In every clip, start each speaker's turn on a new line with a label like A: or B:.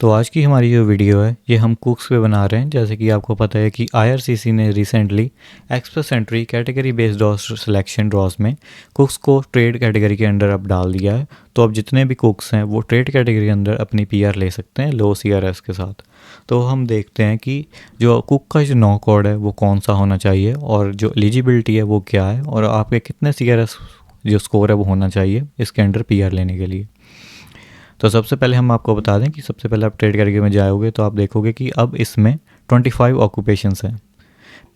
A: तो आज की हमारी जो वीडियो है ये हम कुक्स पे बना रहे हैं। जैसे कि आपको पता है कि आईआरसीसी ने recently express entry category based draw selection draws में कुक्स को ट्रेड कैटेगरी के अंडर अब डाल दिया है। तो अब जितने भी कुक्स हैं वो ट्रेड कैटेगरी के अंदर अपनी पीआर ले सकते हैं लो सीआरएस के साथ। तो हम देखते हैं कि जो कुक का जो नॉक कोड है वो कौन सा होना चाहिए और जो एलिजिबिलिटी है वो क्या है और आपके कितने सीआरएस जो स्कोर है वो होना चाहिए इसके अंडर पीआर लेने के लिए। तो सबसे पहले हम आपको बता दें कि सबसे पहले आप ट्रेड कैटेगरी में जाओगे तो आप देखोगे कि अब इसमें 25 ऑक्यूपेशंस हैं।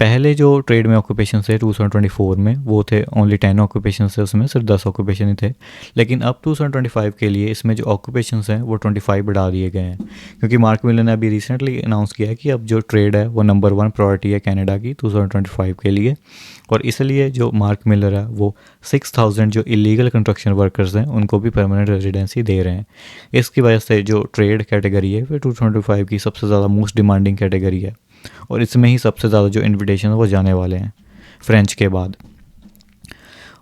A: पहले जो ट्रेड में ऑक्यूपेशन थे 2024 में वो थे ओनली 10 ऑक्यूपेशन थे, उसमें सिर्फ 10 ऑक्यूपेशन ही थे। लेकिन अब 2025 के लिए इसमें जो ऑक्यूपेशन हैं वो 25 बढ़ा दिए गए हैं, क्योंकि मार्क मिलर ने अभी रिसेंटली अनाउंस किया है कि अब जो ट्रेड है वो नंबर 1 प्रायोरिटी है कनाडा की 2025 के लिए। और इसलिए जो मार्क मिलर है वो 6000 जो इलीगल कंस्ट्रक्शन वर्कर्स हैं उनको भी परमानेंट रेजिडेंसी दे रहे हैं। इसकी वजह से जो ट्रेड कैटेगरी है वो 2025 की सबसे ज़्यादा मोस्ट डिमांडिंग कैटेगरी है और इसमें ही सबसे ज़्यादा जो इन्विटेशन है वो जाने वाले हैं फ्रेंच के बाद।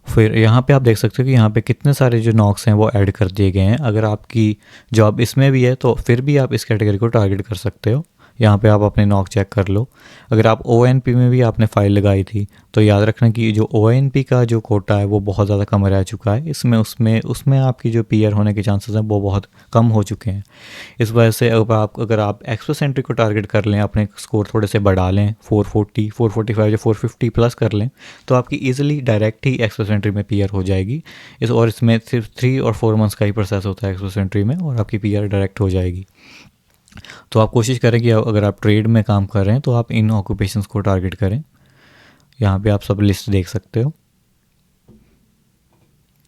A: फिर यहाँ पे आप देख सकते हो कि यहाँ पे कितने सारे जो नॉक्स हैं वो ऐड कर दिए गए हैं। अगर आपकी जॉब इसमें भी है तो फिर भी आप इस कैटेगरी को टारगेट कर सकते हो। यहाँ पे आप अपने नॉक चेक कर लो। अगर आप ओएनपी में भी आपने फ़ाइल लगाई थी तो याद रखना कि जो ओएनपी का जो कोटा है वो बहुत ज़्यादा कम रह चुका है। इसमें उसमें उसमें आपकी जो पीआर होने के चांसेस हैं वो बहुत कम हो चुके हैं। इस वजह से अगर आप एक्सप्रेस एंट्री को टारगेट कर लें, अपने स्कोर थोड़े से बढ़ा लें, 440 445 या 450 प्लस कर लें तो आपकी ईजिली डायरेक्ट ही एक्सप्रेस एंट्री में पीआर हो जाएगी। और इसमें सिर्फ 3 और 4 मंथ्स का ही प्रोसेस होता है एक्सप्रेस एंट्री में और आपकी पीआर डायरेक्ट हो जाएगी। तो आप कोशिश करें कि अगर आप ट्रेड में काम कर रहे हैं तो आप इन ऑक्यूपेशंस को टारगेट करें। यहाँ पे आप सब लिस्ट देख सकते हो।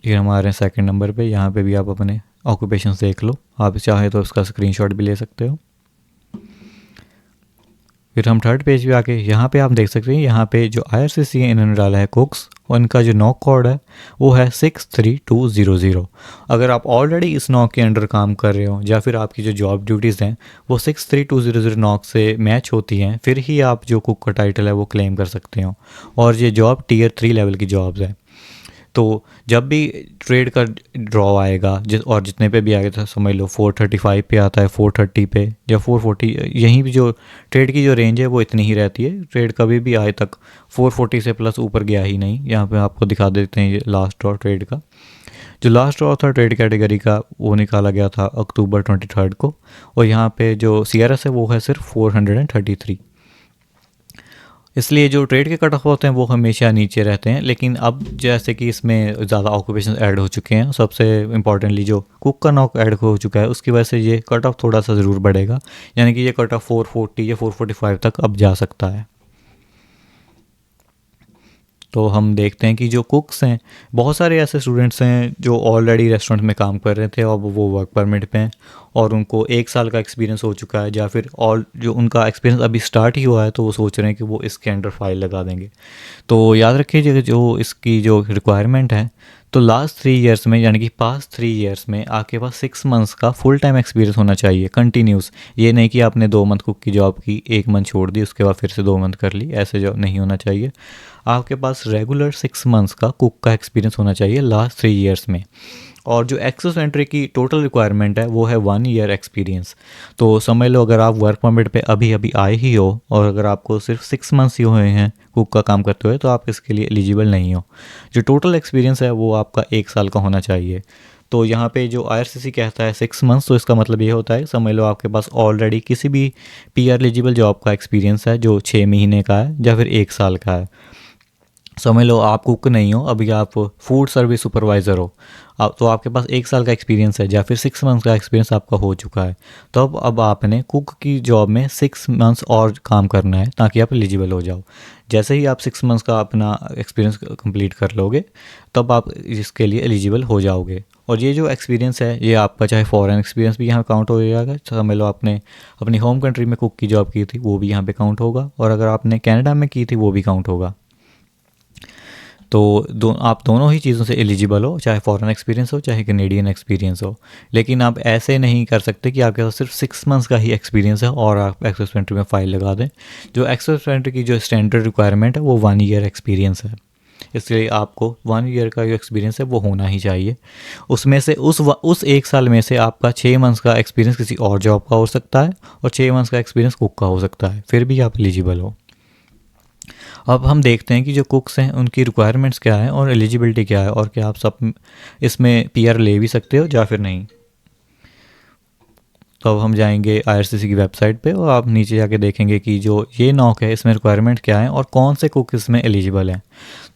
A: ये हमारे सेकंड नंबर पे, यहाँ पे भी आप अपने ऑक्यूपेशंस देख लो। आप चाहे तो उसका स्क्रीनशॉट भी ले सकते हो। फिर हम थर्ड पेज पे आके यहाँ पे आप देख सकते हैं, यहाँ पे जो आईआरसीसी इन्होंने डाला है कुक्स और इनका जो नॉक कोड है वो है 63200। अगर आप ऑलरेडी इस नॉक के अंडर काम कर रहे हो या फिर आपकी जो जॉब ड्यूटीज़ हैं वो 63200 नॉक से मैच होती हैं, फिर ही आप जो कुक का टाइटल है वो क्लेम कर सकते हो। और ये जॉब टियर 3 लेवल की जॉब्स है। तो जब भी ट्रेड का ड्रॉ आएगा और जितने पे भी आएगा तो समझ लो 435 पे आता है, 430 पे या 440, यहीं भी जो ट्रेड की जो रेंज है वो इतनी ही रहती है। ट्रेड कभी भी आज तक 440 से प्लस ऊपर गया ही नहीं। यहाँ पे आपको दिखा देते हैं ये लास्ट ड्रॉ ट्रेड का। जो लास्ट ड्रॉ था ट्रेड कैटेगरी का वो निकाला गया था अक्टूबर 23 को और यहाँ पे जो सीआरएस है वो है सिर्फ 433। इसलिए जो ट्रेड के कट ऑफ होते हैं वो हमेशा नीचे रहते हैं। लेकिन अब जैसे कि इसमें ज़्यादा ऑक्यूपेशन ऐड हो चुके हैं, सबसे इम्पॉर्टेंटली जो कुक का नॉक ऐड हो चुका है उसकी वजह से ये कट ऑफ थोड़ा सा ज़रूर बढ़ेगा, यानी कि ये कट ऑफ 440 या 445 तक अब जा सकता है। तो हम देखते हैं कि जो कुक्स हैं, बहुत सारे ऐसे स्टूडेंट्स हैं जो ऑलरेडी रेस्टोरेंट में काम कर रहे थे और वो वर्क परमिट पे हैं और उनको 1 साल का एक्सपीरियंस हो चुका है, या फिर और जो उनका एक्सपीरियंस अभी स्टार्ट ही हुआ है तो वो सोच रहे हैं कि वो इसके अंडर फाइल लगा देंगे। तो याद रखिए जो इसकी जो रिक्वायरमेंट है तो लास्ट 3 ईयर्स में, यानी कि पास्ट 3 ईयर्स में आपके पास 6 मंथ्स का फुल टाइम एक्सपीरियंस होना चाहिए कंटिन्यूस। ये नहीं कि आपने 2 मंथ कुक की जॉब की, 1 मंथ छोड़ दी, उसके बाद फिर से 2 मंथ कर ली, ऐसे जॉब नहीं होना चाहिए। आपके पास रेगुलर 6 मंथ्स का कुक का एक्सपीरियंस होना चाहिए लास्ट 3 ईयर्स में। और जो एक्सेस एंट्री की टोटल रिक्वायरमेंट है वो है 1 ईयर एक्सपीरियंस। तो समझ लो अगर आप वर्क परमिट पे अभी अभी आए ही हो और अगर आपको सिर्फ 6 मंथ्स ही हुए हैं कुक का काम करते हुए तो आप इसके लिए एलिजिबल नहीं हो। जो टोटल एक्सपीरियंस है वो आपका 1 साल का होना चाहिए। तो यहाँ पे जो आईआरसीसी कहता है 6 मंथ्स, तो इसका मतलब ये होता है समझ लो आपके पास ऑलरेडी किसी भी पीआर एलिजिबल जॉब का एक्सपीरियंस है जो 6 महीने का है या फिर 1 साल का है। समझ लो आप कुक नहीं हो, अभी आप फूड सर्विस सुपरवाइज़र हो, तो आपके पास 1 साल का एक्सपीरियंस है या फिर 6 मंथ्स का एक्सपीरियंस आपका हो चुका है। तो अब आपने कुक की जॉब में 6 मंथ्स और काम करना है ताकि आप एलिजिबल हो जाओ। जैसे ही आप 6 मंथ्स का अपना एक्सपीरियंस कंप्लीट कर लोगे तब आप इसके लिए एलिजिबल हो जाओगे। और ये जो एक्सपीरियंस है ये आपका चाहे फॉरेन एक्सपीरियंस भी यहाँ काउंट हो जाएगा, समझ लो आपने अपनी होम कंट्री में कुक की जॉब की थी वो भी यहाँ पे काउंट होगा, और अगर आपने कनाडा में की थी वो भी काउंट होगा। तो आप दोनों ही चीज़ों से एलिजिबल हो, चाहे फॉरेन एक्सपीरियंस हो चाहे कनेडियन एक्सपीरियंस हो। लेकिन आप ऐसे नहीं कर सकते कि आपके पास सिर्फ 6 मंथ्स का ही एक्सपीरियंस है और आप एक्सेस एंट्री में फ़ाइल लगा दें। जो एक्सेस एंट्री की जो स्टैंडर्ड रिक्वायरमेंट है वो 1 ईयर एक्सपीरियंस है। इसलिए आपको 1 ईयर का जो एक्सपीरियंस है वो होना ही चाहिए। उसमें से उस 1 साल में से आपका 6 मंथ्स का एक्सपीरियंस किसी और जॉब का हो सकता है और 6 मंथ्स का एक्सपीरियंस कुक का हो सकता है, फिर भी आप एलिजिबल हो। अब हम देखते हैं कि जो कुक्स हैं उनकी रिक्वायरमेंट्स क्या है और एलिजिबिलिटी क्या है, और क्या आप सब इसमें पीआर ले भी सकते हो या फिर नहीं। तो अब हम जाएंगे आईआरसीसी की वेबसाइट पे और आप नीचे जाके देखेंगे कि जो ये नॉक है इसमें रिक्वायरमेंट क्या है और कौन से कुक इसमें एलिजिबल हैं।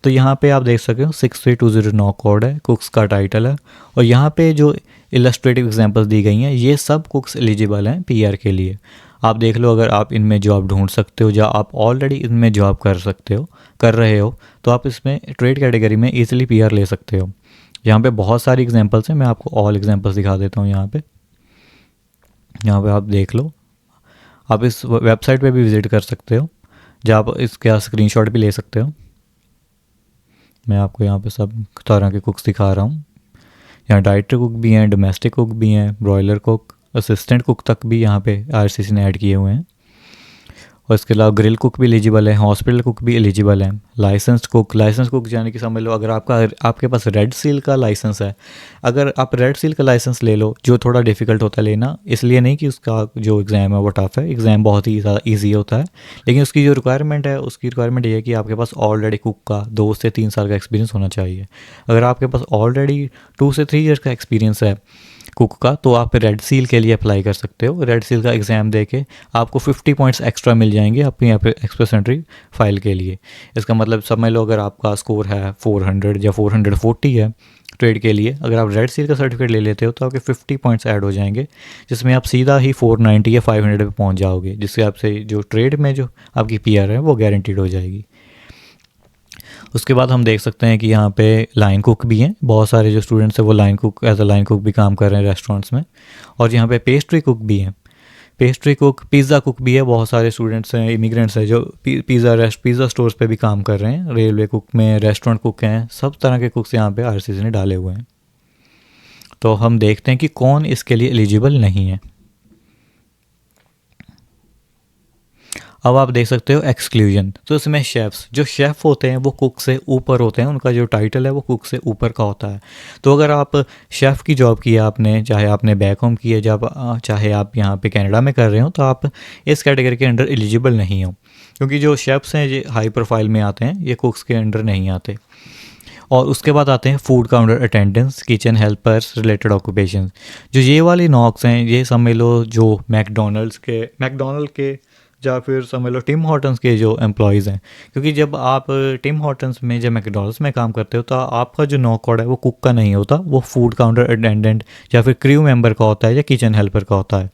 A: तो यहाँ पे आप देख सकते हो 6320 नॉक कोड है, कुक्स का टाइटल है, और यहाँ पे जो इलस्ट्रेटिव एग्जांपल्स दी गई हैं ये सब कुक्स एलिजिबल हैं पीआर के लिए। आप देख लो, अगर आप इनमें जॉब ढूंढ सकते हो या आप ऑलरेडी इनमें जॉब कर रहे हो तो आप इसमें ट्रेड कैटेगरी में ईजिली पीआर ले सकते हो। यहाँ पे बहुत सारी एग्जांपल्स हैं, मैं आपको ऑल एग्जांपल्स दिखा देता हूँ। यहाँ पे आप देख लो, आप इस वेबसाइट पे भी विज़िट कर सकते हो जहाँ आप इसका स्क्रीनशॉट भी ले सकते हो। मैं आपको यहाँ पे सब तरह के कुक्स दिखा रहा हूँ। यहाँ डाइटरी कुक भी हैं, डोमेस्टिक कुक भी हैं, ब्रॉयलर कुक, असिस्टेंट कुक तक भी यहाँ पे आईआरसीसी ने ऐड किए हुए हैं। और इसके अलावा ग्रिल कुक भी एलिजिबल है, हॉस्पिटल कुक भी एलिजिबल है, लाइसेंस कुक यानी कि समझ लो अगर आपके पास रेड सील का लाइसेंस है, अगर आप रेड सील का लाइसेंस ले लो, जो थोड़ा डिफ़िकल्ट होता है लेना, इसलिए नहीं कि उसका जो एग्ज़ाम है वो टफ है, एग्ज़ाम बहुत ही ज़्यादा ईजी होता है, लेकिन उसकी जो रिक्वायरमेंट है उसकी रिक्वायरमेंट ये है कि आपके पास ऑलरेडी कुक का 2 से 3 साल का एक्सपीरियंस होना चाहिए। अगर आपके पास ऑलरेडी 2 से 3 ईयर्स का एक्सपीरियंस है कुक का, तो आप रेड सील के लिए अप्लाई कर सकते हो। रेड सील का एग्ज़ाम दे के आपको 50 पॉइंट्स एक्स्ट्रा मिल जाएंगे अपनी यहाँ पे एक्सप्रेस एंट्री फाइल के लिए। इसका मतलब समझ लो अगर आपका स्कोर है 400 या 440 है ट्रेड के लिए, अगर आप रेड सील का सर्टिफिकेट ले लेते हो तो आपके 50 पॉइंट्स ऐड हो जाएंगे, जिसमें आप सीधा ही 490 या 500 पे पहुँच जाओगे, जिससे आपसे जो ट्रेड में जो आपकी पीआर है वो गारंटीड हो जाएगी। उसके बाद हम देख सकते हैं कि यहाँ पे लाइन कुक भी हैं, बहुत सारे जो स्टूडेंट्स हैं वो एज अ लाइन कुक भी काम कर रहे हैं रेस्टोरेंट्स में। और यहाँ पे पेस्ट्री कुक भी हैं, पेस्ट्री कुक, पिज़्ज़ा कुक भी है, बहुत सारे स्टूडेंट्स हैं, इमिग्रेंट्स हैं जो पिज़्ज़ा स्टोर्स पे भी काम कर रहे हैं, रेलवे कुक में, रेस्टोरेंट कुक हैं, सब तरह के कुक्स यहाँ पे आईआरसीसी ने डाले हुए हैं। तो हम देखते हैं कि कौन इसके लिए एलिजिबल नहीं है। अब आप देख सकते हो एक्सक्लूजन, तो इसमें जो शेफ़ होते हैं वो कुक से ऊपर होते हैं, उनका जो टाइटल है वो कुक से ऊपर का होता है। तो अगर आप शेफ़ की जॉब की है आपने, चाहे आपने बैक होम की है, चाहे आप यहाँ पे कनाडा में कर रहे हो, तो आप इस कैटेगरी के अंडर एलिजिबल नहीं हो, क्योंकि जो शेफ़्स हैं ये हाई प्रोफाइल में आते हैं, ये कुक्स के अंडर नहीं आते। और उसके बाद आते हैं food counter attendants, kitchen helpers, related occupation. जो ये वाली नॉक्स हैं ये समझ लो जो मैकडोनल्ड के या फिर समझ लो टिम हॉर्टन्स के जो एम्प्लॉयज़ हैं, क्योंकि जब आप टिम हॉर्टन्स में या मैकडोनल्ड्स में काम करते हो तो आपका जो नॉक कोड है वो कुक का नहीं होता, वो फूड काउंटर अटेंडेंट या फिर क्रू मेंबर का होता है या किचन हेल्पर का होता है।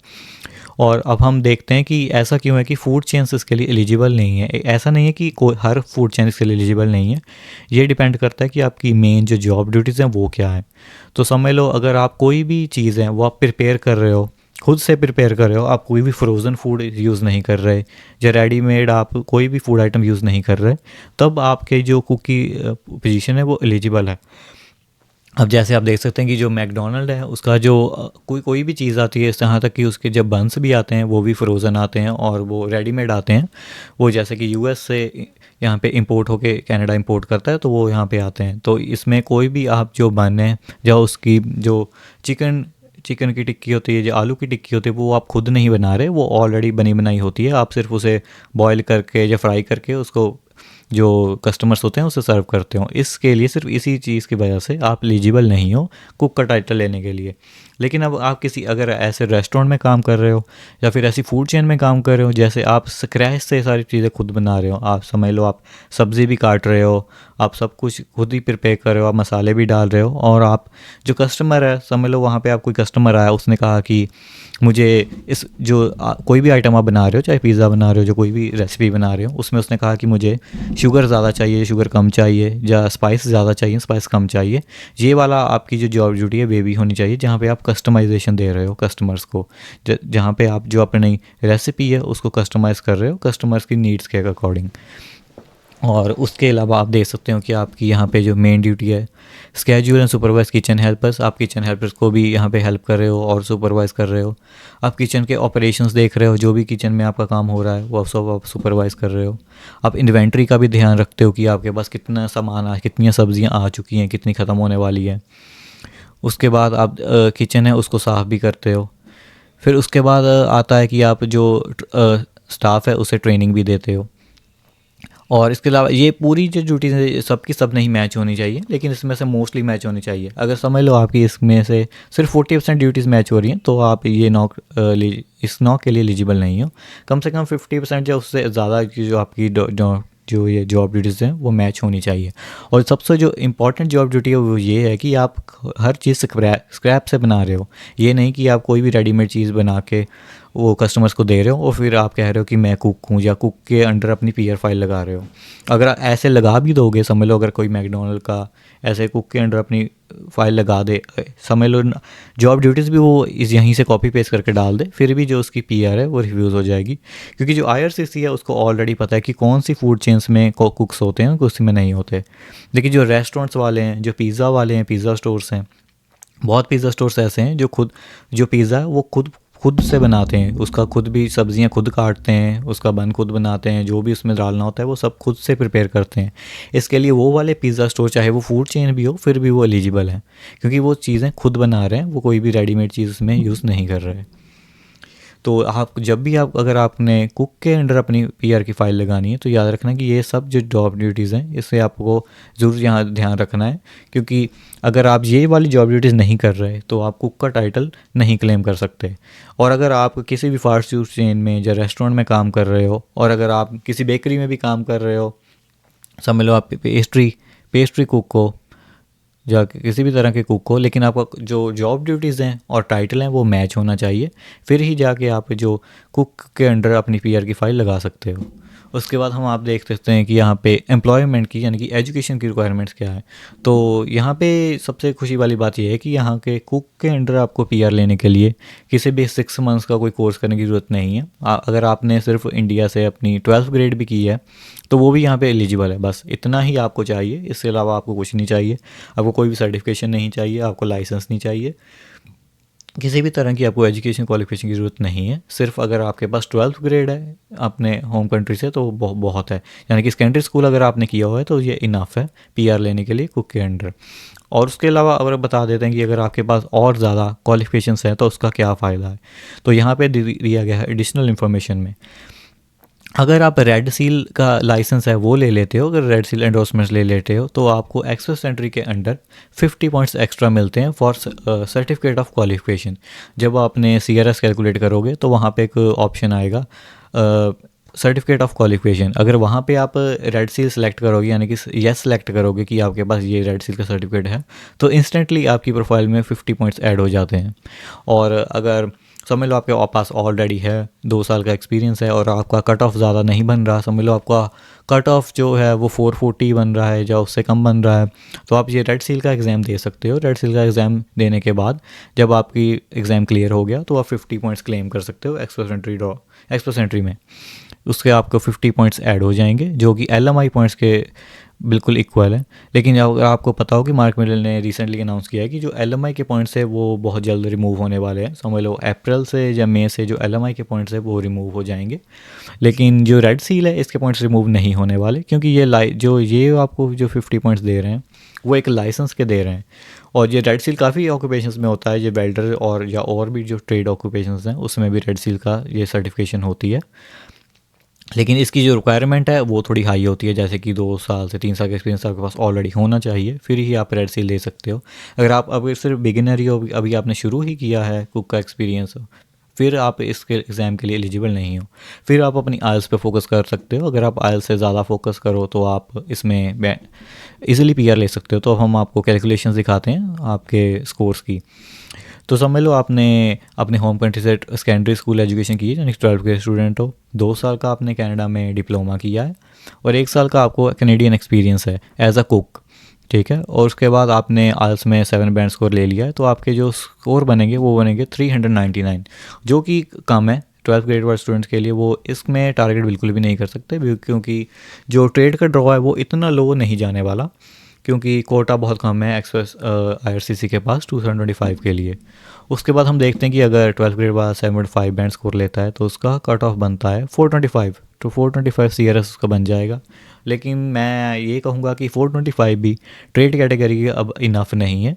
A: और अब हम देखते हैं कि ऐसा क्यों है कि फूड चेन्स इसके लिए एलिजिबल नहीं है। ऐसा नहीं है कि कोई हर फूड चेन इसके लिए एलिजिबल नहीं है, ये डिपेंड करता है कि आपकी मेन जो जॉब ड्यूटीज़ हैं वो क्या है। तो समझ लो अगर आप कोई भी चीज़ है वो आप प्रिपेयर कर रहे हो, खुद से प्रिपेयर कर रहे हो, आप कोई भी फ्रोज़न फूड यूज़ नहीं कर रहे या रेडीमेड आप कोई भी फूड आइटम यूज़ नहीं कर रहे, तब आपके जो कुक की पोजीशन है वो एलिजिबल है। अब जैसे आप देख सकते हैं कि जो मैकडोनल्ड है उसका जो कोई भी चीज़ आती है, इस यहाँ तक कि उसके जब बंस भी आते हैं वो भी फ्रोज़न आते हैं और वो रेडीमेड आते हैं। वो जैसे कि यूएस से यहाँ पे इंपोर्ट होके कनाडा इंपोर्ट करता है तो वो यहाँ पे आते हैं। तो इसमें कोई भी आप जो बन है या उसकी जो चिकन की टिक्की होती है, जो आलू की टिक्की होती है, वो आप खुद नहीं बना रहे, वो ऑलरेडी बनी बनाई होती है, आप सिर्फ उसे बॉयल करके या फ्राई करके उसको जो कस्टमर्स होते हैं उसे सर्व करते हो। इसके लिए सिर्फ इसी चीज़ की वजह से आप एलिजिबल नहीं हो कुक का टाइटल लेने के लिए। लेकिन अब आप अगर ऐसे रेस्टोरेंट में काम कर रहे हो या फिर ऐसी फूड चेन में काम कर रहे हो जैसे आप स्क्रैच से सारी चीज़ें खुद बना रहे हो, आप समझ लो आप सब्ज़ी भी काट रहे हो, आप सब कुछ खुद ही प्रिपेयर कर रहे हो, आप मसाले भी डाल रहे हो, और आप जो कस्टमर है समझ लो वहाँ पे आप कोई कस्टमर आया, उसने कहा कि मुझे इस कोई भी आइटम आप बना रहे हो, चाहे पिज़्ज़ा बना रहे हो, जो कोई भी रेसिपी बना रहे हो, उसमें उसने कहा कि मुझे शुगर ज़्यादा चाहिए, शुगर कम चाहिए, या स्पाइस ज़्यादा चाहिए, स्पाइस कम चाहिए। ये वाला आपकी जो जॉब ड्यूटी है वे भी होनी चाहिए, जहाँ पे आप कस्टमाइजेशन दे रहे हो कस्टमर्स को, जहाँ पे आप जो अपनी रेसिपी है उसको कस्टमाइज़ कर रहे हो कस्टमर्स की नीड्स के अकॉर्डिंग। और उसके अलावा आप देख सकते हो कि आपकी यहाँ पे जो मेन ड्यूटी है schedule and supervise kitchen helpers, आप किचन हेल्पर्स को भी यहाँ पे हेल्प कर रहे हो और सुपरवाइज़ कर रहे हो। आप किचन के ऑपरेशंस देख रहे हो, जो भी किचन में आपका काम हो रहा है वो सब आप सुपरवाइज़ कर रहे हो। आप इन्वेंट्री का भी ध्यान रखते हो कि आपके पास कितना सामान कितनी सब्जियाँ आ चुकी हैं, कितनी ख़त्म होने वाली है। उसके बाद आप किचन है उसको साफ़ भी करते हो। फिर उसके बाद आता है कि आप जो स्टाफ है उसे ट्रेनिंग भी देते हो। और इसके अलावा ये पूरी जो ड्यूटीज़ है सबकी सब नहीं मैच होनी चाहिए, लेकिन इसमें से मोस्टली मैच होनी चाहिए। अगर समझ लो आपकी इसमें से सिर्फ 40% ड्यूटीज़ मैच हो रही हैं तो आप ये इस नॉक के लिए एलिजिबल नहीं हो। कम से कम 50% या उससे ज़्यादा की जो आपकी जो ये जॉब ड्यूटीज़ हैं वो मैच होनी चाहिए। और सबसे जो इम्पॉर्टेंट जॉब ड्यूटी है वो ये है कि आप हर चीज़ स्क्रैप से बना रहे हो। ये नहीं कि आप कोई भी रेडीमेड चीज़ बना के वो कस्टमर्स को दे रहे हो और फिर आप कह रहे हो कि मैं कुक हूँ, या कुक के अंडर अपनी पीआर फाइल लगा रहे हो। अगर आप ऐसे लगा भी दोगे, समझ लो अगर कोई मैकडोनल्ड का ऐसे कुक के अंडर अपनी फाइल लगा दे, समझ लो जॉब ड्यूटीज़ भी वो यहीं से कॉपी पेस्ट करके डाल दे, फिर भी जो उसकी पीआर है वो रिफ्यूज़ हो जाएगी। क्योंकि जो आईआरसीसी है उसको ऑलरेडी पता है कि कौन सी फूड चेन्स में कुक्स होते हैं, कुछ में नहीं होते। लेकिन जो रेस्टोरेंट्स वाले हैं, जो पिज़्ज़ा वाले हैं, पिज़्ज़ा स्टोर्स हैं, बहुत पिज़्ज़ा स्टोर्स ऐसे हैं जो पिज़्ज़ा है वो खुद से बनाते हैं। उसका खुद भी सब्जियां खुद काटते हैं, उसका बन खुद बनाते हैं, जो भी उसमें डालना होता है वो सब खुद से प्रिपेयर करते हैं। इसके लिए वो वाले पिज़्ज़ा स्टोर चाहे वो फूड चेन भी हो फिर भी वो एलिजिबल हैं, क्योंकि वो चीज़ें खुद बना रहे हैं, वो कोई भी रेडीमेड चीज़ उसमें यूज़ नहीं कर रहे हैं। तो आप जब भी अगर आपने कुक के अंडर अपनी पीआर की फ़ाइल लगानी है तो याद रखना कि ये सब जो जॉब ड्यूटीज़ हैं इससे आपको ज़रूर यहाँ ध्यान रखना है। क्योंकि अगर आप ये वाली जॉब ड्यूटीज़ नहीं कर रहे तो आप कुक का टाइटल नहीं क्लेम कर सकते। और अगर आप किसी भी फास्ट फूड चेन में या रेस्टोरेंट में काम कर रहे हो, और अगर आप किसी बेकरी में भी काम कर रहे हो, समझ लो आप पेस्ट्री कुक हो या किसी भी तरह के कुक हो, लेकिन आपका जो जॉब ड्यूटीज़ हैं और टाइटल हैं वो मैच होना चाहिए, फिर ही जाके आप जो कुक के अंडर अपनी पीआर की फ़ाइल लगा सकते हो। उसके बाद आप देख सकते हैं कि यहाँ पे एम्प्लॉयमेंट की यानी कि एजुकेशन की रिक्वायरमेंट्स क्या है। तो यहाँ पे सबसे खुशी वाली बात यह है कि यहाँ के कुक के अंडर आपको पीआर लेने के लिए किसी भी 6 मंथ्स का कोई कोर्स करने की ज़रूरत नहीं है। अगर आपने सिर्फ इंडिया से अपनी 12th ग्रेड भी की है तो वो भी यहाँ पे एलिजिबल है। बस इतना ही आपको चाहिए, इससे अलावा आपको कुछ नहीं चाहिए। आपको कोई भी सर्टिफिकेशन नहीं चाहिए, आपको लाइसेंस नहीं चाहिए, किसी भी तरह की आपको एजुकेशन क्वालिफिकेशन की ज़रूरत नहीं है। सिर्फ अगर आपके पास 12th ग्रेड है अपने होम कंट्री से तो बहुत है। यानी कि सेकेंडरी स्कूल अगर आपने किया हुआ है तो ये इनफ है पीआर लेने के लिए कुक के अंडर। और उसके अलावा अगर बता देते हैं कि अगर आपके पास और ज़्यादा क्वालिफिकेशंस हैं तो उसका क्या फ़ायदा है। तो यहाँ पे दिया गया है एडिशनल इन्फॉर्मेशन में, अगर आप रेड सील का लाइसेंस है वो ले लेते हो, अगर रेड सील एंडोर्समेंट्स ले लेते हो तो आपको एक्सप्रेस एंट्री के अंडर 50 पॉइंट्स एक्स्ट्रा मिलते हैं फॉर सर्टिफिकेट ऑफ क्वालिफिकेशन। जब आपने CRS कैलकुलेट करोगे तो वहाँ पे एक ऑप्शन आएगा सर्टिफिकेट ऑफ क्वालिफिकेशन। अगर वहाँ पे आप रेड सील सेलेक्ट करोगे यानी कि येस सेलेक्ट करोगे कि आपके पास ये रेड सील का सर्टिफिकेट है, तो इंस्टेंटली आपकी प्रोफाइल में 50 पॉइंट्स ऐड हो जाते हैं। और अगर समझ लो आपके पास ऑलरेडी है 2 साल का एक्सपीरियंस है और आपका कट ऑफ ज़्यादा नहीं बन रहा, समझ लो आपका कट ऑफ जो है वो 440 बन रहा है या उससे कम बन रहा है, तो आप ये रेड सील का एग्ज़ाम दे सकते हो। रेड सील का एग्ज़ाम देने के बाद जब आपकी एग्ज़ाम क्लियर हो गया तो आप 50 पॉइंट्स क्लेम कर सकते हो एक्सप्रेस एंट्री में। उसके आपको 50 पॉइंट्स ऐड हो जाएंगे जो कि LMI पॉइंट्स के बिल्कुल इक्वल है। लेकिन अगर आपको पता हो कि मार्क मिडल ने रिसेंटली अनाउंस किया है कि जो LMI के पॉइंट्स है वो बहुत जल्द रिमूव होने वाले हैं। समझ लो अप्रैल से या मई से जो LMI के पॉइंट्स है वो रिमूव हो जाएंगे। लेकिन जो रेड सील है इसके पॉइंट्स रिमूव नहीं होने वाले, क्योंकि ये आपको जो 50 पॉइंट्स दे रहे हैं वो एक लाइसेंस के दे रहे हैं। और ये रेड सील काफ़ी ऑक्यूपेशंस में होता है, ये वेल्डर और भी जो ट्रेड ऑक्यूपेशंस हैं उसमें भी रेड सील का ये सर्टिफिकेशन होती है। लेकिन इसकी जो रिक्वायरमेंट है वो थोड़ी हाई होती है, जैसे कि 2 साल से 3 साल का एक्सपीरियंस आपके पास ऑलरेडी होना चाहिए, फिर ही आप रेड सील ले सकते हो। अगर आप अभी सिर्फ बिगिनर ही हो, अभी आपने शुरू ही किया है कुक का एक्सपीरियंस, फिर आप इसके एग्ज़ाम के लिए एलिजिबल नहीं हो। फिर आप अपनी आइल्स पे फोकस कर सकते हो। अगर आप आइल्स से ज़्यादा फोकस करो तो आप इसमें ईज़िली पीआर ले सकते हो। तो हम आपको कैलकुलेशंस दिखाते हैं आपके स्कोर्स की। तो समझ लो आपने अपने होम कंट्री से सेकेंडरी स्कूल एजुकेशन की है, यानी 12 के स्टूडेंट हो, 2 साल का आपने कनाडा में डिप्लोमा किया है और 1 साल का आपको कैनेडियन एक्सपीरियंस है एज अ कुक, ठीक है। और उसके बाद आपने आइल्स में 7 बैंड स्कोर ले लिया है, तो आपके जो स्कोर बनेंगे वो बनेंगे 399, जो कि कम है 12th ग्रेड वाले स्टूडेंट्स के लिए वो इसमें टारगेट बिल्कुल भी नहीं कर सकते, क्योंकि जो ट्रेड का ड्रॉ है वो इतना लो नहीं जाने वाला, क्योंकि कोटा बहुत कम है एक्सप्रेस IRCC के पास 2025 के लिए। उसके बाद हम देखते हैं कि अगर 12th ग्रेड वाला 7.5 बैंड स्कोर लेता है तो उसका कट ऑफ बनता है 425, तो 425 CRS उसका बन जाएगा। लेकिन मैं ये कहूँगा कि 425 भी ट्रेड कैटेगरी के अब इनफ नहीं है।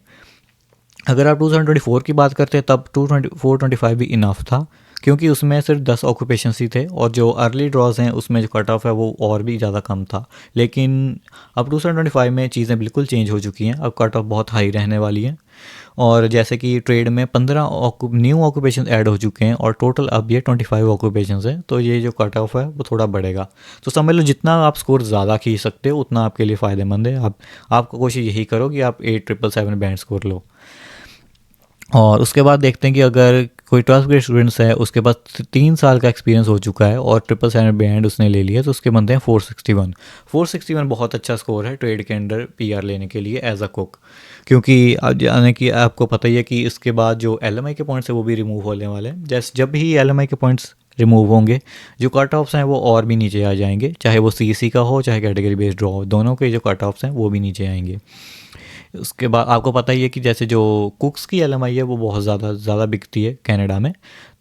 A: अगर आप 2024 की बात करते हैं तब 425 भी इनफ था, क्योंकि उसमें सिर्फ 10 ऑक्यूपेशंस ही थे, और जो अर्ली ड्रॉज हैं उसमें जो कट ऑफ है वो और भी ज़्यादा कम था। लेकिन अब 2025 में चीज़ें बिल्कुल चेंज हो चुकी हैं, अब कट ऑफ बहुत हाई रहने वाली हैं, और जैसे कि ट्रेड में 15 न्यू ऑक्यूपेशन ऐड हो चुके हैं और टोटल अब ये 25 ऑक्यूपेशन है, तो ये जो कट ऑफ है वो थोड़ा बढ़ेगा। तो समझ लो जितना आप स्कोर ज़्यादा खींच सकते हो उतना आपके लिए फ़ायदेमंद है। आपको कोशिश यही करो कि आप 8777 बैंड स्कोर लो। और उसके बाद देखते हैं कि अगर कोई 12th ग्रेड स्टूडेंट्स है, उसके पास 3 साल का एक्सपीरियंस हो चुका है और 777 बैंड उसने ले लिया, तो उसके बनते हैं 461। 461 बहुत अच्छा स्कोर है ट्रेड के अंडर PR लेने के लिए एज अ कुक, क्योंकि अब यानी कि आपको पता ही है कि इसके बाद जो LMI के पॉइंट्स है वो भी रिमूव होने वाले हैं। जैसे जब भी LMI के पॉइंट्स रिमूव होंगे, जो कट ऑफ्स हैं वो और भी नीचे आ जाएंगे, चाहे वो CEC का हो चाहे कैटेगरी बेस्ड ड्रॉ हो, दोनों के जो कट ऑफ्स हैं वो भी नीचे आएंगे। उसके बाद आपको पता ही है कि जैसे जो कुक्स की LMI है वो बहुत ज़्यादा बिकती है कनाडा में।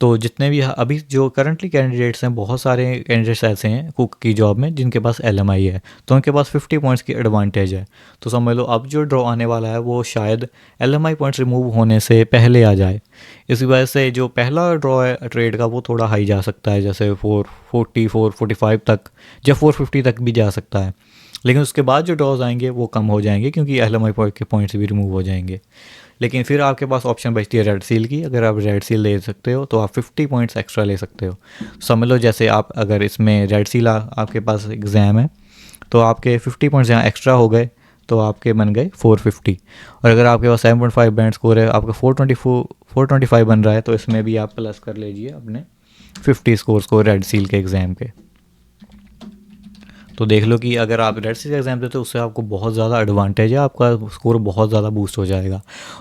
A: तो जितने भी अभी जो करंटली कैंडिडेट्स हैं, बहुत सारे कैंडिडेट्स ऐसे हैं कुक की जॉब में जिनके पास LMI है, तो उनके पास 50 पॉइंट्स की एडवांटेज है। तो समझ लो अब जो ड्रॉ आने वाला है वो शायद LMI पॉइंट्स रिमूव होने से पहले आ जाए। इसी वजह से जो पहला ड्रॉ है ट्रेड का वो थोड़ा हाई जा सकता है, जैसे 440 445 तक या 450 तक भी जा सकता है। लेकिन उसके बाद जो ड्रॉज आएंगे वो कम हो जाएंगे, क्योंकि LMI के पॉइंट्स भी रिमूव हो जाएंगे। लेकिन फिर आपके पास ऑप्शन बचती है रेड सील की। अगर आप रेड सील ले सकते हो तो आप 50 पॉइंट्स एक्स्ट्रा ले सकते हो। समझ लो जैसे आप अगर इसमें रेड सील आपके पास एग्ज़ाम है तो आपके 50 पॉइंट्स यहाँ एक्स्ट्रा हो गए, तो आपके बन गए 450। और अगर आपके पास 7.5 बैंड स्कोर है, आपका 425 बन रहा है, तो इसमें भी आप प्लस कर लीजिए अपने 50 स्कोर्स को रेड सील के एग्ज़ाम के। तो देख लो कि अगर आप रेड सील एग्ज़ाम देते हो उससे आपको बहुत ज़्यादा एडवांटेज है, आपका स्कोर बहुत ज़्यादा बूस्ट हो जाएगा।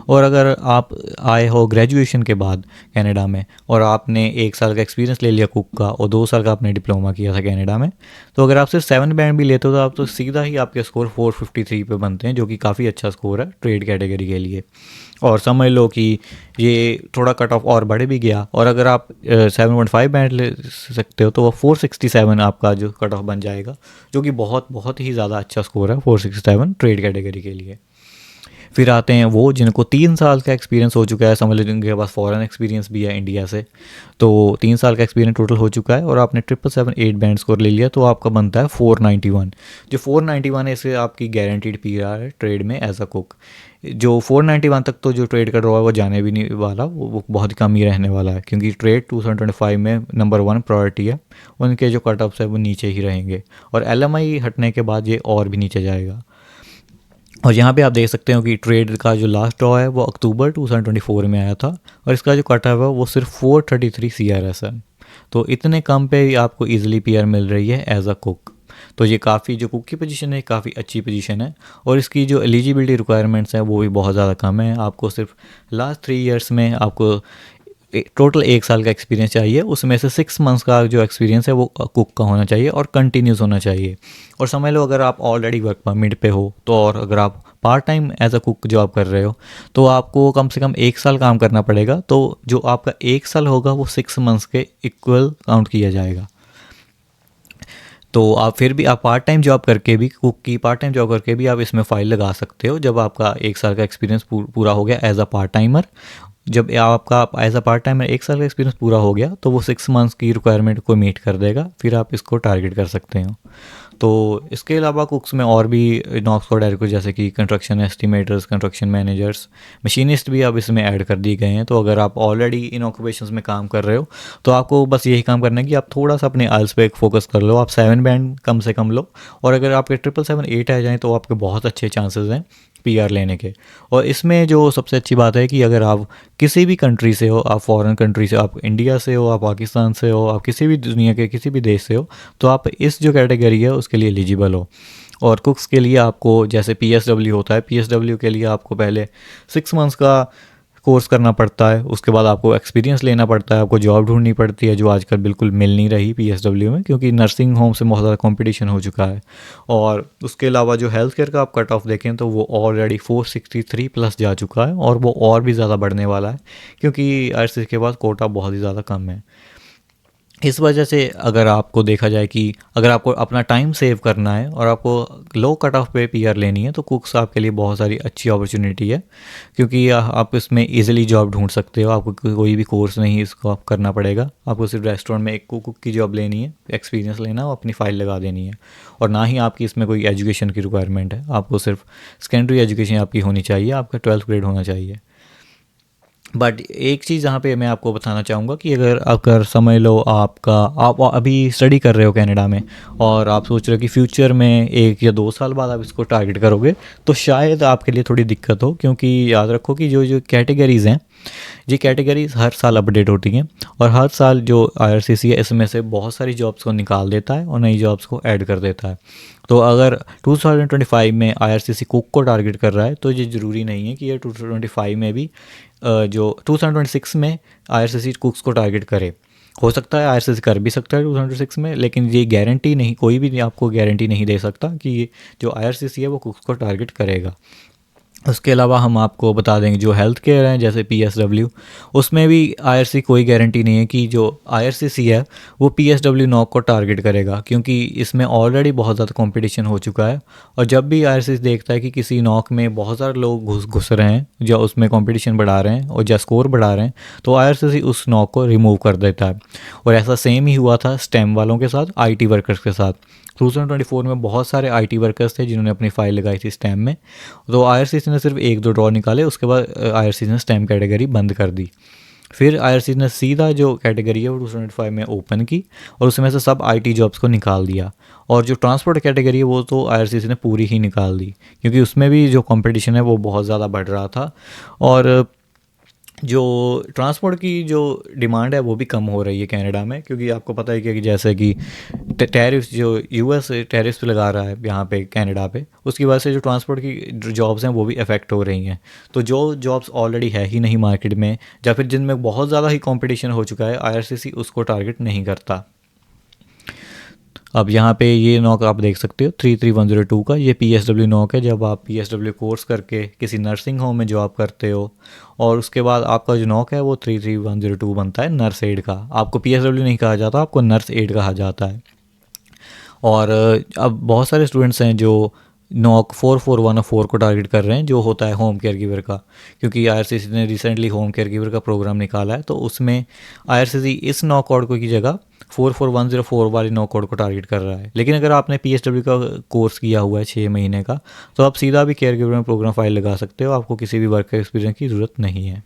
A: और अगर आप आए हो ग्रेजुएशन के बाद कनाडा में और आपने 1 साल का एक्सपीरियंस ले लिया कुक का और 2 साल का आपने डिप्लोमा किया था कनाडा में, तो अगर आप सिर्फ 7 बैंड भी लेते हो तो आप तो सीधा ही आपके स्कोर 453 पे बनते हैं, जो कि काफ़ी अच्छा स्कोर है ट्रेड कैटेगरी के लिए। और समझ लो कि ये थोड़ा कट ऑफ और बढ़ भी गया, और अगर आप 7.5 बैंड ले सकते हो तो वो 467 आपका जो कट ऑफ बन जाएगा, जो कि बहुत बहुत ही ज़्यादा अच्छा स्कोर है 467 ट्रेड कैटेगरी के लिए। फिर आते हैं वो जिनको 3 साल का एक्सपीरियंस हो चुका है, समझ लो जिनके पास फॉरेन एक्सपीरियंस भी है इंडिया से, तो 3 साल का एक्सपीरियंस टोटल हो चुका है और आपने 777 बैंड स्कोर ले लिया, तो आपका बनता है 491। जो 491 है इसे आपकी गारंटीड PR है ट्रेड में एज अ कुक। जो 491 तक तो जो ट्रेड का ड्रॉ है वो जाने भी नहीं वाला, वो बहुत कम ही रहने वाला है, क्योंकि ट्रेड 2025 में नंबर 1 प्रायोरिटी है। उनके जो कट ऑफ्स है वो नीचे ही रहेंगे, और LMI हटने के बाद ये और भी नीचे जाएगा। और यहाँ पे आप देख सकते हो कि ट्रेड का जो लास्ट ड्रॉ है वो अक्टूबर 2024 में आया था, और इसका जो कट ऑफ है वो सिर्फ 433 CRS है। तो इतने कम पे ही आपको ईजिली PR मिल रही है एज अ कुक। तो ये काफ़ी जो कुक की पोजीशन है काफ़ी अच्छी पोजीशन है, और इसकी जो एलिजिबिलिटी रिक्वायरमेंट्स हैं वो भी बहुत ज़्यादा कम है। आपको सिर्फ लास्ट 3 ईयर्स में आपको टोटल 1 साल का एक्सपीरियंस चाहिए, उसमें से 6 मंथ्स का जो एक्सपीरियंस है वो कुक का होना चाहिए और कंटिन्यूस होना चाहिए। और समझ लो अगर आप ऑलरेडी वर्क परमिट पे हो तो, और अगर आप part time as a cook job कर रहे हो तो आपको कम से कम 1 साल काम करना पड़ेगा। तो जो आपका 1 साल होगा वो 6 मंथ्स के इक्वल काउंट किया जाएगा। तो आप फिर भी आप पार्ट टाइम जॉब करके भी, कुक की पार्ट टाइम जॉब करके भी आप इसमें फ़ाइल लगा सकते हो जब आपका 1 साल का एक्सपीरियंस पूरा हो गया एज अ पार्ट टाइमर। जब आपका एज अ पार्ट टाइमर 1 साल का एक्सपीरियंस पूरा हो गया तो वो 6 मंथ्स की रिक्वायरमेंट को मीट कर देगा, फिर आप इसको टारगेट कर सकते हो। तो इसके अलावा कुक्स में और भी नॉक्स कोड एरिको जैसे कि construction estimators, construction managers, machinist भी अब इसमें ऐड कर दिए गए हैं। तो अगर आप ऑलरेडी इन ऑक्यूपेशंस में काम कर रहे हो तो आपको बस यही काम करना है कि आप थोड़ा सा अपने आइल्स पे फोकस कर लो, आप 7 बैंड कम से कम लो, और अगर आपके 777 8 आ जाएँ तो आपके बहुत अच्छे चांसेस हैं PR लेने के। और इसमें जो सबसे अच्छी बात है कि अगर आप किसी भी कंट्री से हो, आप फॉरेन कंट्री से, आप इंडिया से हो, आप पाकिस्तान से हो, आप किसी भी दुनिया के किसी भी देश से हो, तो आप इस जो कैटेगरी है उसके लिए एलिजिबल हो। और कुक्स के लिए आपको जैसे PSW होता है, PSW के लिए आपको पहले 6 मंथ्स का कोर्स करना पड़ता है, उसके बाद आपको एक्सपीरियंस लेना पड़ता है, आपको जॉब ढूंढनी पड़ती है जो आजकल बिल्कुल मिल नहीं रही पीएसडब्ल्यू में, क्योंकि नर्सिंग होम से बहुत ज़्यादा कंपटीशन हो चुका है। और उसके अलावा जो हेल्थ केयर का आप कट ऑफ देखें तो वो ऑलरेडी 463 प्लस जा चुका है, और वो और भी ज़्यादा बढ़ने वाला है क्योंकि आईआरसीसी के पास कोटा बहुत ही ज़्यादा कम है। इस वजह से अगर आपको देखा जाए कि अगर आपको अपना टाइम सेव करना है और आपको लो कट ऑफ पे पीआर लेनी है तो कुक्स आपके लिए बहुत सारी अच्छी अपॉर्चुनिटी है, क्योंकि आप इसमें इजीली जॉब ढूंढ सकते हो। आपको कोई भी कोर्स नहीं इसको आप करना पड़ेगा, आपको सिर्फ रेस्टोरेंट में एक कुक की जॉब लेनी है, एक्सपीरियंस लेना और अपनी फ़ाइल लगा देनी है। और ना ही आपकी इसमें कोई एजुकेशन की रिक्वायरमेंट है, आपको सिर्फ सेकेंडरी एजुकेशन आपकी होनी चाहिए, आपका 12th ग्रेड होना चाहिए। बट एक चीज़ यहाँ पे मैं आपको बताना चाहूँगा कि अगर समझ लो आप अभी स्टडी कर रहे हो कनाडा में और आप सोच रहे हो कि फ्यूचर में 1 या 2 साल बाद आप इसको टारगेट करोगे, तो शायद आपके लिए थोड़ी दिक्कत हो, क्योंकि याद रखो कि जो जो कैटेगरीज़ हैं, ये कैटेगरीज हर साल अपडेट होती हैं, और हर साल जो आईआरसीसी है इसमें से बहुत सारी जॉब्स को निकाल देता है और नई जॉब्स को ऐड कर देता है। तो अगर 2025 में आईआरसीसी कुक को टारगेट कर रहा है तो ये ज़रूरी नहीं है कि ये 2025 में भी जो 2026 में आईआरसीसी कुक्स को टारगेट करे। हो सकता है आईआरसीसी कर भी सकता है 2026 में, लेकिन ये गारंटी नहीं, कोई भी आपको गारंटी नहीं दे सकता कि ये जो आईआरसीसी है वो कुक्स को टारगेट करेगा। उसके अलावा हम आपको बता देंगे जो हेल्थ केयर हैं जैसे पीएसडब्ल्यू, उसमें भी आईआरसी कोई गारंटी नहीं है कि जो आईआरसीसी है वो पीएसडब्ल्यू नॉक को टारगेट करेगा, क्योंकि इसमें ऑलरेडी बहुत ज़्यादा कंपटीशन हो चुका है। और जब भी आईआरसीसी देखता है कि किसी नॉक में बहुत सारे लोग घुस रहे हैं या उसमें कंपटीशन बढ़ा रहे हैं और या स्कोर बढ़ा रहे हैं, तो आईआरसीसी उस नॉक को रिमूव कर देता है। और ऐसा सेम ही हुआ था स्टेम वालों के साथ, आईटी वर्कर्स के साथ। 2024 में बहुत सारे आईटी वर्कर्स थे जिन्होंने अपनी फ़ाइल लगाई थी स्टेम में, तो आईआरसीसी ने सिर्फ 1-2 ड्रॉ निकाले, उसके बाद आईआरसीसी ने स्टेम कैटेगरी बंद कर दी। फिर आईआरसीसी ने सीधा जो कैटेगरी है वो 2025 में ओपन की और उसमें से सब आईटी जॉब्स को निकाल दिया। और जो ट्रांसपोर्ट कैटेगरी है वो तो आईआरसीसी ने पूरी ही निकाल दी, क्योंकि उसमें भी जो कंपटीशन है वो बहुत ज़्यादा बढ़ रहा था, और जो ट्रांसपोर्ट की जो डिमांड है वो भी कम हो रही है कनाडा में, क्योंकि आपको पता है कि जैसे कि टैरिफ्स जो यूएस टैरिफ्स लगा रहा है यहाँ पे कनाडा पे, उसकी वजह से जो ट्रांसपोर्ट की जॉब्स हैं वो भी अफेक्ट हो रही हैं। तो जो जॉब्स ऑलरेडी है ही नहीं मार्केट में, या फिर जिनमें बहुत ज़्यादा ही कंपटीशन हो चुका है, आईआरसीसी उसको टारगेट नहीं करता। अब यहाँ पे ये नॉक आप देख सकते हो 33102 का, ये पीएसडब्ल्यू नॉक है। जब आप पीएसडब्ल्यू कोर्स करके किसी नर्सिंग होम में जॉब करते हो और उसके बाद आपका जो नॉक है वो 33102 बनता है नर्स एड का। आपको पीएसडब्ल्यू नहीं कहा जाता, आपको नर्स एड कहा जाता है। और अब बहुत सारे स्टूडेंट्स हैं जो नॉक 4414 को टारगेट कर रहे हैं, जो होता है होम केयर गिवर का, क्योंकि आईआरसीसी ने रिसेंटली होम केयर गिवर का प्रोग्राम निकाला है। तो उसमें आईआरसीसी इस नॉक कोड को की जगह 44104 वाली नॉक कोड को टारगेट कर रहा है। लेकिन अगर आपने पीएसडब्ल्यू का कोर्स किया हुआ है 6 महीने का, तो आप सीधा भी केयर गिवर में प्रोग्राम फाइल लगा सकते हो, आपको किसी भी वर्क एक्सपीरियंस की ज़रूरत नहीं है।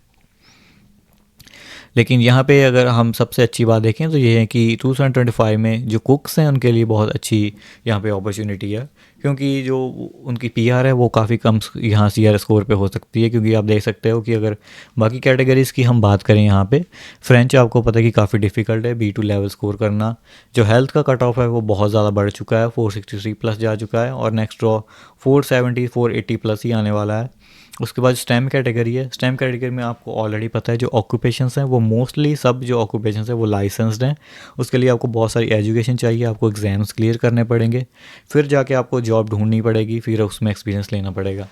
A: लेकिन यहाँ पे अगर हम सबसे अच्छी बात देखें तो ये है कि 2025 में जो कुक्स हैं उनके लिए बहुत अच्छी यहाँ पे अपॉर्चुनिटी है, क्योंकि जो उनकी पीआर है वो काफ़ी कम यहाँ सीआर स्कोर पे हो सकती है। क्योंकि आप देख सकते हो कि अगर बाकी कैटेगरीज़ की हम बात करें, यहाँ पे फ्रेंच आपको पता है कि काफ़ी डिफ़िकल्ट है B2 लेवल स्कोर करना। जो हेल्थ का कट ऑफ है वो बहुत ज़्यादा बढ़ चुका है, 463 प्लस जा चुका है, और नेक्स्ट ड्रॉ 470 480 प्लस ही आने वाला है। उसके बाद स्टेम कैटेगरी है। स्टेम कैटेगरी में आपको ऑलरेडी पता है जो ऑक्यूपेशंस हैं वो मोस्टली सब जो ऑक्यूपेशंस हैं वो लाइसेंस्ड हैं। उसके लिए आपको बहुत सारी एजुकेशन चाहिए, आपको एग्ज़ाम्स क्लियर करने पड़ेंगे, फिर जाके आपको जॉब ढूंढनी पड़ेगी, फिर उसमें एक्सपीरियंस लेना पड़ेगा।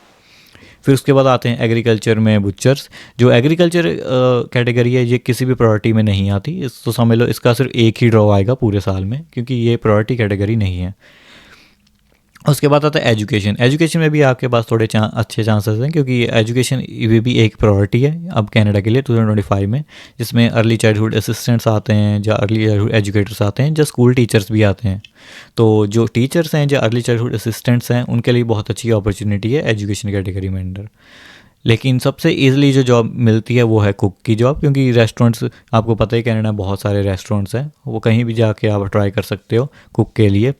A: फिर उसके बाद आते हैं एग्रीकल्चर में बुचर्स। जो एग्रीकल्चर कैटेगरी है ये किसी भी प्रायोरिटी में नहीं आती, इस तो समझ लो इसका सिर्फ एक ही ड्रॉ आएगा पूरे साल में, क्योंकि ये प्रायोरिटी कैटेगरी नहीं है। उसके बाद आता है एजुकेशन। एजुकेशन में भी आपके पास थोड़े अच्छे चांसेस हैं, क्योंकि एजुकेशन ये भी एक प्रायोरिटी है अब कनाडा के लिए 2025 में, जिसमें अर्ली चाइल्डहुड असिस्टेंट्स आते हैं, या अर्ली चाइल्डहुड एजुकेटर्स आते हैं, या स्कूल टीचर्स भी आते हैं। तो जो टीचर्स हैं या अर्ली चाइल्डहुड असिस्टेंट्स हैं उनके लिए बहुत अच्छी अपॉर्चुनिटी है एजुकेशन कैटेगरी में अंडर। लेकिन सबसे ईज़िली जो जॉब मिलती है वो है कुक की जॉब, क्योंकि रेस्टोरेंट्स आपको पता ही कनाडा में बहुत सारे रेस्टोरेंट्स हैं, वो कहीं भी जाके आप ट्राई कर सकते हो कुक के लिए।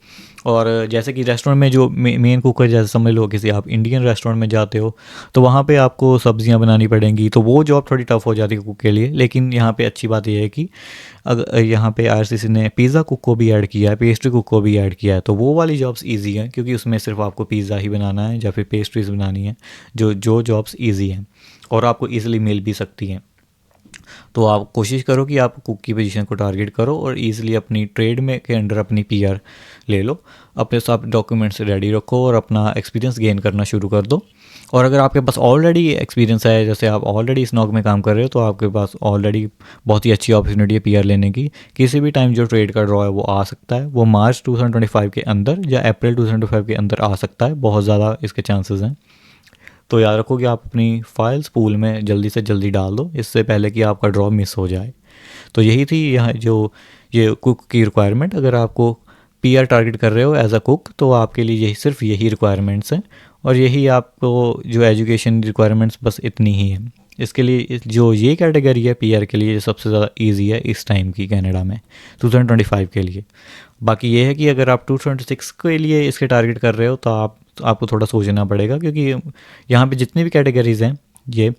A: और जैसे कि रेस्टोरेंट में जो मेन कुक है, जैसे समझ लो किसी आप इंडियन रेस्टोरेंट में जाते हो तो वहाँ पे आपको सब्जियाँ बनानी पड़ेंगी, तो वो जॉब थोड़ी टफ हो जाती है कुक के लिए। लेकिन यहाँ पे अच्छी बात यह है कि अगर यहाँ पे आईआरसीसी ने पिज़्ज़ा कुक को भी ऐड किया है, पेस्ट्री कुक को भी ऐड किया है, तो वो वाली जॉब्स ईजी हैं, क्योंकि उसमें सिर्फ आपको पिज़्ज़ा ही बनाना है या फिर पेस्ट्रीज बनानी है, जो जॉब्स ईजी हैं। और आपको ईज़िली मिल भी सकती हैं। तो आप कोशिश करो कि आप कुक की पोजीशन को टारगेट करो और ईज़िली अपनी ट्रेड में के अंडर अपनी पीआर ले लो। अपने साथ डॉक्यूमेंट्स रेडी रखो और अपना एक्सपीरियंस गेन करना शुरू कर दो। और अगर आपके पास ऑलरेडी एक्सपीरियंस है, जैसे आप ऑलरेडी इस नॉक में काम कर रहे हो, तो आपके पास ऑलरेडी बहुत ही अच्छी अपॉर्चुनिटी है पीआर लेने की। किसी भी टाइम जो ट्रेड का ड्रॉ है वो आ सकता है, वो मार्च 2025 के अंदर या अप्रैल 2025 के अंदर आ सकता है, बहुत ज़्यादा इसके चांसेस हैं। तो याद रखो कि आप अपनी फाइल्स पूल में जल्दी से जल्दी डाल दो, इससे पहले कि आपका ड्रॉ मिस हो जाए। तो यही थी यहाँ जो ये कुक की रिक्वायरमेंट। अगर आपको पीआर टारगेट कर रहे हो एज अ कुक, तो आपके लिए यही सिर्फ यही रिक्वायरमेंट्स हैं, और यही आपको जो एजुकेशन रिक्वायरमेंट्स बस इतनी ही है। इसके लिए जो ये कैटेगरी है पीआर के लिए, ये सबसे ज़्यादा इजी है इस टाइम की कनाडा में 2025 के लिए। बाकी ये है कि अगर आप 226 के लिए इसके टारगेट कर रहे हो, तो आपको थोड़ा सोचना पड़ेगा, क्योंकि यहाँ पे जितनी भी कैटेगरीज़ हैं, ये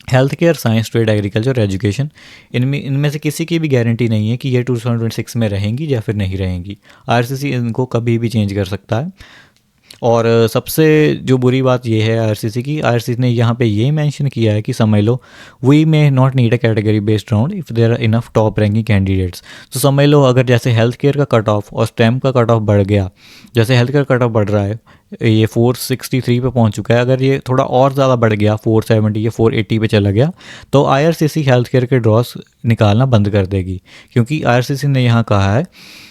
A: health care, science, trade, agriculture, education, इनमें से किसी की भी गारंटी नहीं है कि ये 2026 में रहेंगी या फिर नहीं रहेंगी। आरसीसी इनको कभी भी चेंज कर सकता है। और सबसे जो बुरी बात ये है आरसीसी की, आरसीसी ने यहाँ पे ये मेंशन किया है कि समझ लो we may not need a category based round if there are enough top ranking candidates. तो समझ लो अगर जैसे हेल्थ केयर का कट ऑफ और स्टेम का कट ऑफ बढ़ गया, जैसे हेल्थ केयर कट ऑफ बढ़ रहा है, ये 463 पे पहुंच चुका है, अगर ये थोड़ा और ज़्यादा बढ़ गया 470 या 480 पे चला गया, तो आईआरसीसी हेल्थ केयर के ड्रॉस निकालना बंद कर देगी। क्योंकि आईआरसीसी ने यहाँ कहा है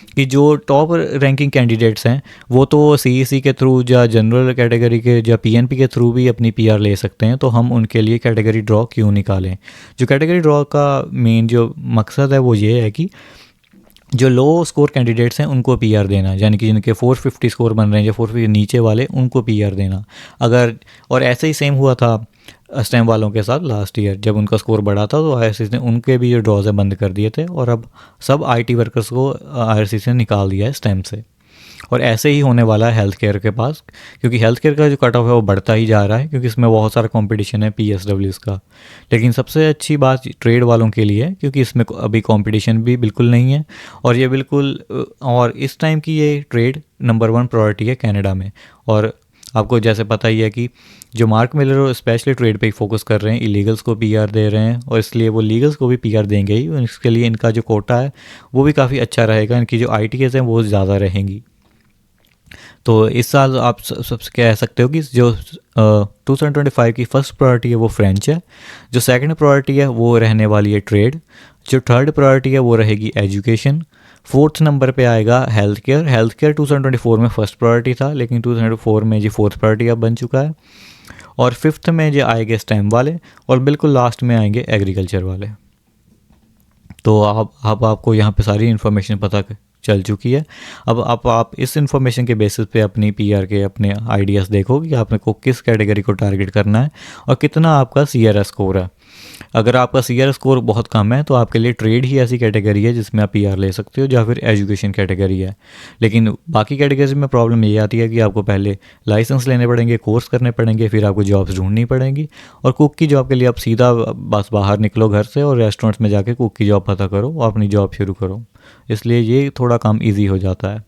A: कि जो टॉप रैंकिंग कैंडिडेट्स हैं वो तो सीईसी के थ्रू या जनरल कैटेगरी के या पीएनपी के थ्रू भी अपनी पीआर ले सकते हैं, तो हम उनके लिए कैटेगरी ड्रॉ क्यों निकालें। जो कैटेगरी ड्रॉ का मेन जो मकसद है वो ये है कि जो लो स्कोर कैंडिडेट्स हैं उनको पीआर देना, यानी कि जिनके 450 स्कोर बन रहे हैं या 450 नीचे वाले, उनको पीआर देना। अगर और ऐसे ही सेम हुआ था स्टेम वालों के साथ लास्ट ईयर, जब उनका स्कोर बढ़ा था तो आईआरसीसी ने उनके भी जो ड्रॉज है बंद कर दिए थे, और अब सब आईटी वर्कर्स को आईआरसीसी ने निकाल दिया है स्टेम से। और ऐसे ही होने वाला है हेल्थ केयर के पास, क्योंकि हेल्थ केयर का जो कट ऑफ है वो बढ़ता ही जा रहा है, क्योंकि इसमें बहुत सारा कंपटीशन है पीएसडब्ल्यूज़ का। लेकिन सबसे अच्छी बात ट्रेड वालों के लिए है, क्योंकि इसमें अभी कंपटीशन भी बिल्कुल नहीं है, और ये बिल्कुल और इस टाइम की ये ट्रेड नंबर 1 प्रायोरिटी है कनाडा में। और आपको जैसे पता ही है कि जो मार्क मिलर स्पेशली ट्रेड पे ही फोकस कर रहे हैं, इलीगल्स को पीआर दे रहे हैं, और इसलिए वो लीगल्स को भी पीआर देंगे ही। और इसके लिए इनका जो कोटा है वो भी काफ़ी अच्छा रहेगा, इनकी जो आईटीएस हैं वो ज़्यादा रहेंगी। तो इस साल आप सबसे कह सकते हो कि जो 2025 की फर्स्ट प्रायोरिटी है वो फ्रेंच है, जो सेकंड प्रायोरिटी है वो रहने वाली है ट्रेड, जो थर्ड प्रायोरिटी है वो रहेगी एजुकेशन, फोर्थ नंबर पे आएगा हेल्थ केयर। हेल्थ केयर 2024 में फर्स्ट प्रायोरिटी था, लेकिन 2024 में जी फोर्थ प्रायोरिटी अब बन चुका है। और फिफ्थ में जो आएंगे स्टेम वाले, और बिल्कुल लास्ट में आएंगे एग्रीकल्चर वाले। तो आपको यहाँ पे सारी इन्फॉर्मेशन पता चल चुकी है। अब आप इस इन्फॉर्मेशन के बेसिस पे अपनी पीआर के अपने आइडियाज़ देखो कि आपने को किस कैटेगरी को टारगेट करना है और कितना आपका सीआरएस स्कोर है। अगर आपका सीआरएस स्कोर बहुत कम है तो आपके लिए ट्रेड ही ऐसी कैटेगरी है जिसमें आप पीआर ले सकते हो, या फिर एजुकेशन कैटेगरी है। लेकिन बाकी कैटेगरी में प्रॉब्लम ये आती है कि आपको पहले लाइसेंस लेने पड़ेंगे, कोर्स करने पड़ेंगे, फिर आपको जॉब्स ढूंढनी पड़ेंगी। और कुक की जॉब के लिए आप सीधा बस बाहर निकलो घर से और रेस्टोरेंट्स में जाके कुक की जॉब पता करो और अपनी जॉब शुरू करो। इसलिए ये थोड़ा काम ईजी हो जाता है।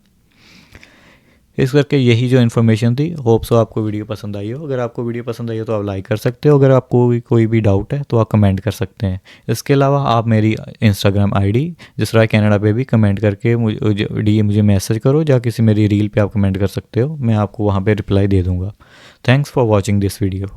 A: इस करके यही जो इन्फॉर्मेशन थी, होप सो आपको वीडियो पसंद आई हो। अगर आपको वीडियो पसंद आई हो तो आप लाइक कर सकते हो, अगर आपको कोई भी डाउट है तो आप कमेंट कर सकते हैं। इसके अलावा आप मेरी इंस्टाग्राम आईडी जसराय कनाडा पे भी कमेंट करके मुझे मैसेज करो, या किसी मेरी रील पे आप कमेंट कर सकते हो, मैं आपको वहाँ पे रिप्लाई दे दूँगा। Thanks for watching this video.